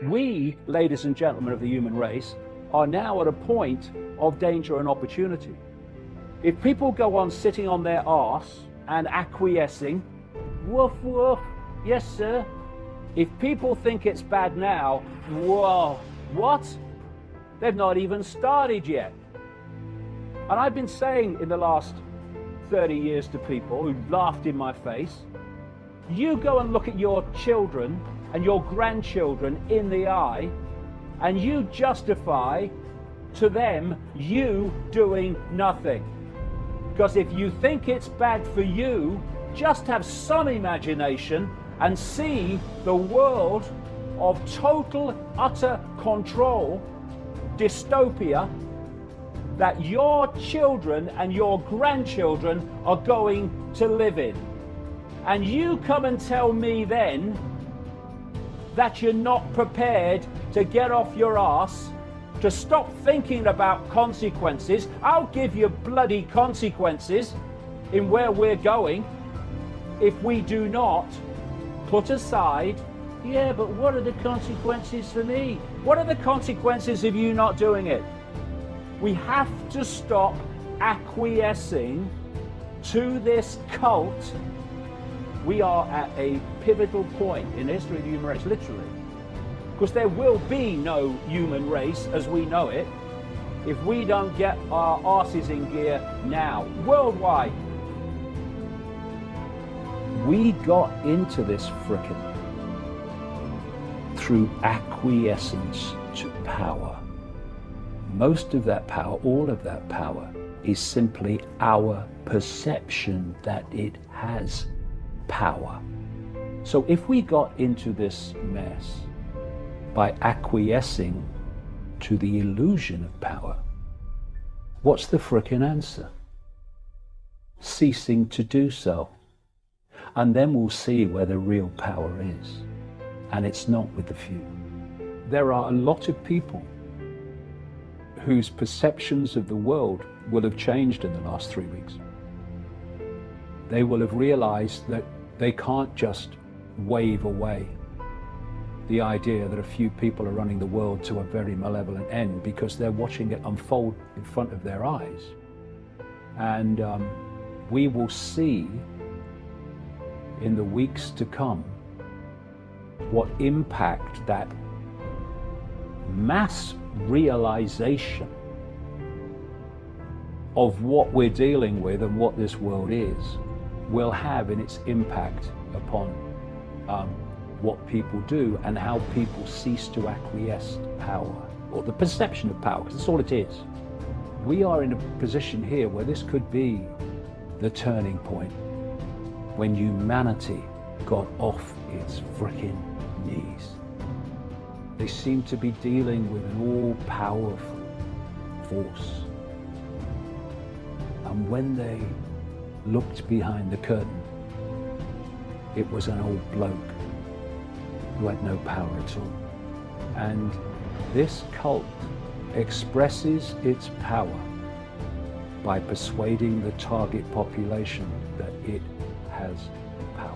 We, ladies and gentlemen of the human race, are now at a point of danger and opportunity. If people go on sitting on their arse and acquiescing, woof woof, yes sir. If people think it's bad now, whoa, what? They've not even started yet. And I've been saying in the last 30 years to people who laughed in my face, you go and look at your children and your grandchildren in the eye, and you justify to them you doing nothing. Because if you think it's bad for you, just have some imagination and see the world of total, utter control, dystopia, that your children and your grandchildren are going to live in. And you come and tell me then that you're not prepared to get off your ass, to stop thinking about consequences. I'll give you bloody consequences in where we're going if we do not put aside, yeah, but what are the consequences for me? What are the consequences of you not doing it? We have to stop acquiescing to this cult. We are at a pivotal point in the history of the human race, literally. Because there will be no human race as we know it if we don't get our asses in gear now, worldwide. We got into this frickin' through acquiescence to power. Most of that power, all of that power, is simply our perception that it has power. So if we got into this mess by acquiescing to the illusion of power, what's the frickin' answer? Ceasing to do so. And then we'll see where the real power is. And it's not with the few. There are a lot of people whose perceptions of the world will have changed in the last 3 weeks. They will have realized that they can't just wave away the idea that a few people are running the world to a very malevolent end, because they're watching it unfold in front of their eyes. And we will see in the weeks to come what impact that mass realization of what we're dealing with and what this world is will have in its impact upon what people do and how people cease to acquiesce to power, or the perception of power, because that's all it is. We are in a position here where this could be the turning point, when humanity got off its frickin' knees. They seem to be dealing with an all-powerful force. And when they looked behind the curtain, it was an old bloke who had no power at all. And this cult expresses its power by persuading the target population that it has power.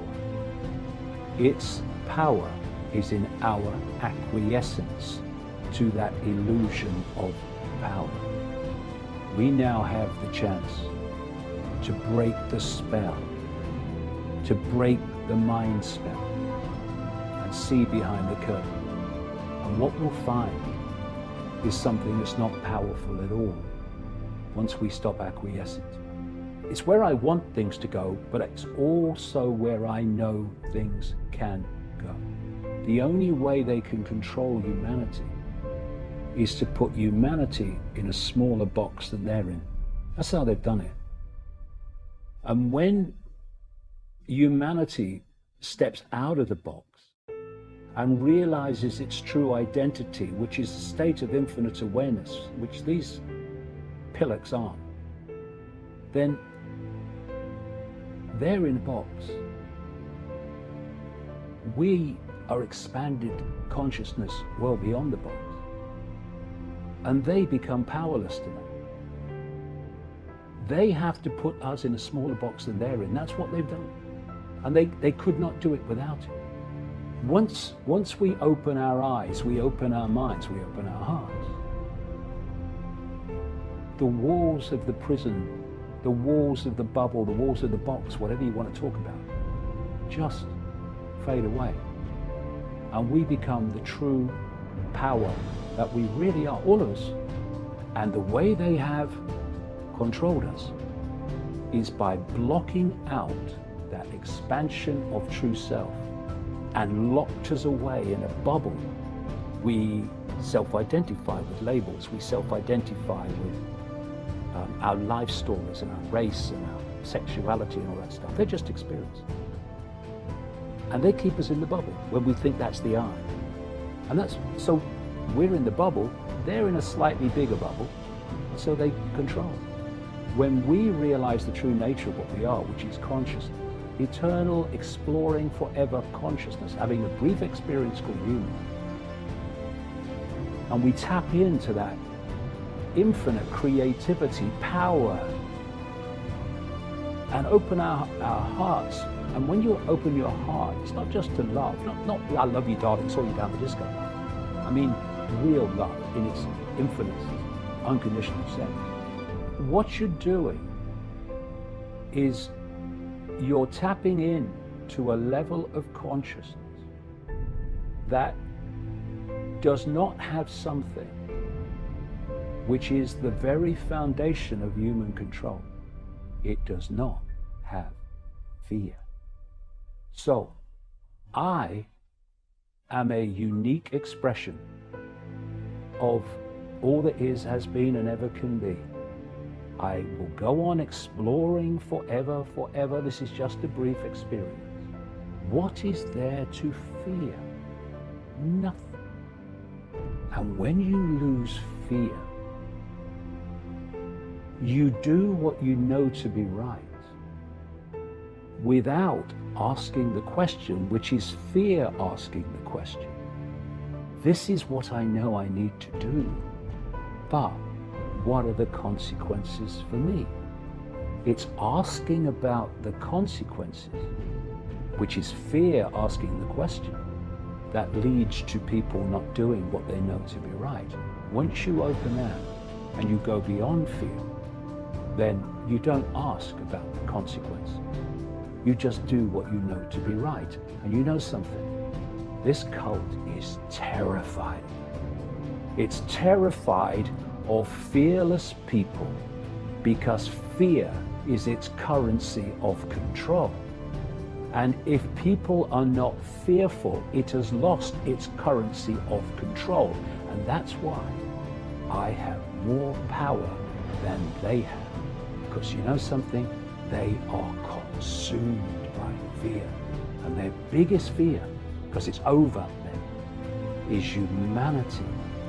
Its power is in our acquiescence to that illusion of power. We now have the chance to break the spell, to break the mind spell, and see behind the curtain. And what we'll find is something that's not powerful at all once we stop acquiescing. It's where I want things to go, but it's also where I know things can go. The only way they can control humanity is to put humanity in a smaller box than they're in. That's how they've done it. And when humanity steps out of the box and realizes its true identity, which is a state of infinite awareness, which these pillocks aren't, then they're in a box. We are expanded consciousness well beyond the box, and they become powerless to them. They have to put us in a smaller box than they're in. That's what they've done. And they could not do it without it. Once we open our eyes, we open our minds, we open our hearts, the walls of the prison, the walls of the bubble, the walls of the box, whatever you want to talk about, just fade away. And we become the true power that we really are, all of us. And the way they have controlled us is by blocking out that expansion of true self and locked us away in a bubble. We self-identify with labels, we self-identify with our life stories and our race and our sexuality and all that stuff. They're just experience. And they keep us in the bubble when we think that's the I. And so we're in the bubble, they're in a slightly bigger bubble, so they control. When we realize the true nature of what we are, which is consciousness, eternal, exploring, forever consciousness, having a brief experience called human, and we tap into that infinite creativity, power, and open our hearts. And when you open your heart, it's not just to love, not I love you darling, saw you down the disco. I mean real love in its infinite, unconditional sense. What you're doing is you're tapping in to a level of consciousness that does not have something which is the very foundation of human control. It does not have fear. So, I am a unique expression of all that is, has been, and ever can be. I will go on exploring forever, forever. This is just a brief experience. What is there to fear? Nothing. And when you lose fear, you do what you know to be right without asking the question, which is fear asking the question. This is what I know I need to do, but what are the consequences for me? It's asking about the consequences, which is fear asking the question, that leads to people not doing what they know to be right. Once you open that and you go beyond fear, then you don't ask about the consequences. You just do what you know to be right. And you know something? This cult is terrified. It's terrified of fearless people because fear is its currency of control. And if people are not fearful, it has lost its currency of control. And that's why I have more power than they have. Because you know something? They are consumed by fear. And their biggest fear, because it's over them, is humanity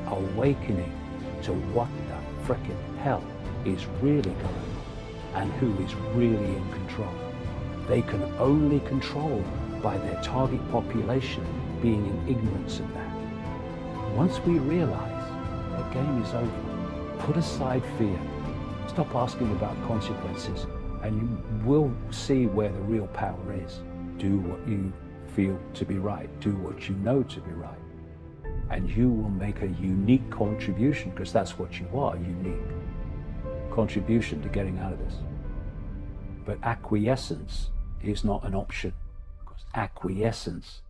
awakening to what the frickin' hell is really going on and who is really in control. They can only control by their target population being in ignorance of that. Once we realize their game is over, put aside fear, stop asking about consequences, and you will see where the real power is. Do what you feel to be right. Do what you know to be right. And you will make a unique contribution, because that's what you are, unique contribution to getting out of this. But acquiescence is not an option, because acquiescence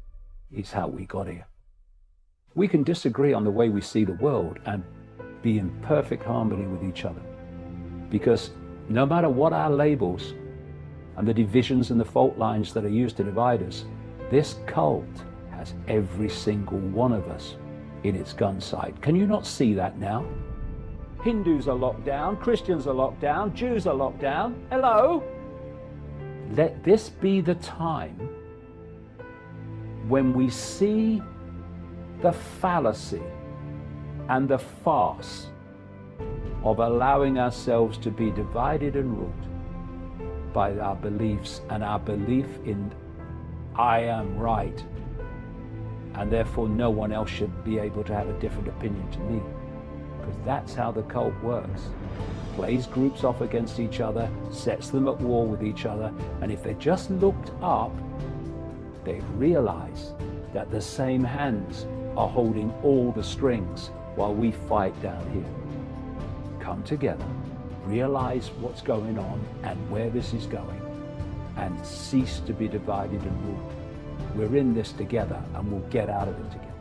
is how we got here. We can disagree on the way we see the world and be in perfect harmony with each other, because no matter what our labels and the divisions and the fault lines that are used to divide us, this cult has every single one of us in its gun sight. Can you not see that now? Hindus are locked down, Christians are locked down, Jews are locked down. Hello? Let this be the time when we see the fallacy and the farce of allowing ourselves to be divided and ruled by our beliefs and our belief in I am right, and therefore no one else should be able to have a different opinion to me. Because that's how the cult works. Plays groups off against each other, sets them at war with each other, and if they just looked up, they'd realize that the same hands are holding all the strings while we fight down here. Come together, realize what's going on and where this is going, and cease to be divided and ruled. We're in this together, and we'll get out of it together.